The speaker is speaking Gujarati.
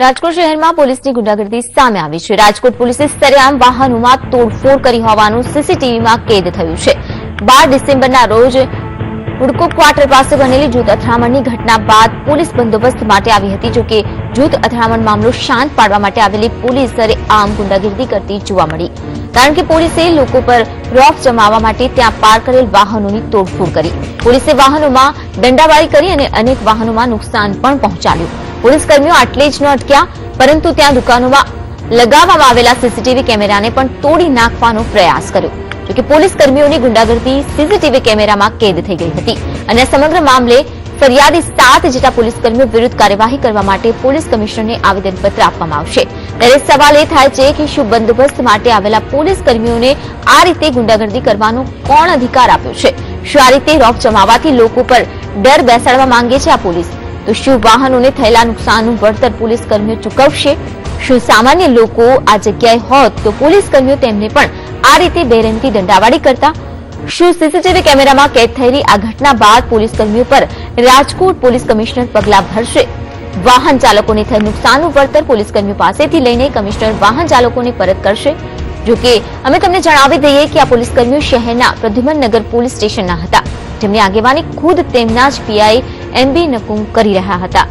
રાજકોટ શહેરમાં પોલીસની ગુંડાગર્દી સામે આવી છે। રાજકોટ પોલીસે સરેઆમ વાહનોમાં તોડફોડ કરી હોવાનું સીસીટીવીમાં કેદ થયું છે। 12 ડિસેમ્બરના રોજ હુડકો ક્વાર્ટર પાસે બનેલી જૂથ અથડામણની ઘટના બાદ પોલીસ બંદોબસ્ત માટે આવી હતી। જોકે જૂથ અથડામણ મામલો શાંત પાડવા માટે આવેલી પોલીસ સરેઆમ ગુંડાગર્દી કરતી જોવા મળી, કારણ કે પોલીસે લોકો પર રોફ જમાવવા માટે ત્યાં પાર્ક કરેલ વાહનોની તોડફોડ કરી। પોલીસે વાહનોમાં દંડાવાળી કરી અને અનેક વાહનોમાં નુકસાન પણ પહોંચાડ્યું। પોલીસ કર્મીઓ આટલે જ ન અટક્યા, પરંતુ ત્યાં દુકાનોમાં લગાવવામાં આવેલા સીસીટીવી કેમેરાને પણ તોડી નાખવાનો પ્રયાસ કર્યો। જોકે પોલીસ કર્મીઓની ગુંડાગર્દી સીસીટીવી કેમેરામાં કેદ થઈ ગઈ હતી અને સમગ્ર મામલે ફરિયાદી 7 જેટલા પોલીસ કર્મીઓ વિરુદ્ધ કાર્યવાહી કરવા માટે પોલીસ કમિશનરને આવેદનપત્ર આપવામાં આવશે। ત્યારે સવાલ એ થાય છે કે શું બંદોબસ્ત માટે આવેલા પોલીસ કર્મીઓને આ રીતે ગુંડાગર્દી કરવાનો કોણ અધિકાર આપ્યો છે? શું આ રીતે રોફ જમાવવાથી લોકો પર ડર બેસાડવા માંગે છે આ પોલીસ? તો શું વાહનોને થયેલા નુકસાનનું વળતર પોલીસ કર્મીઓ ચૂકવશે? શું સામાન્ય લોકો આ જગ્યાએ હોત તો પોલીસ કર્મીઓ તેમને પણ આ રીતે બેરહેમથી દંડાવાળી કરતા? શું સીસીટીવી કેમેરામાં કેદ થયેલી આ ઘટના બાદ પોલીસ કર્મીઓ પર રાજકોટ પોલીસ કમિશનર પગલાં ભરશે? વાહન ચાલકોને થયેલ નુકસાનનું વળતર પોલીસ કર્મીઓ પાસેથી લઈને કમિશનર વાહન ચાલકોને પરત કરશે? જોકે અમે તમને જણાવી દઈએ કે આ પોલીસ કર્મીઓ શહેરના પ્રદ્યુમનનગર પોલીસ સ્ટેશનના હતા, જેમની આગેવાની ખુદ તેમના જ પીઆઈ MB નકુમ કરી રહ્યા હતા।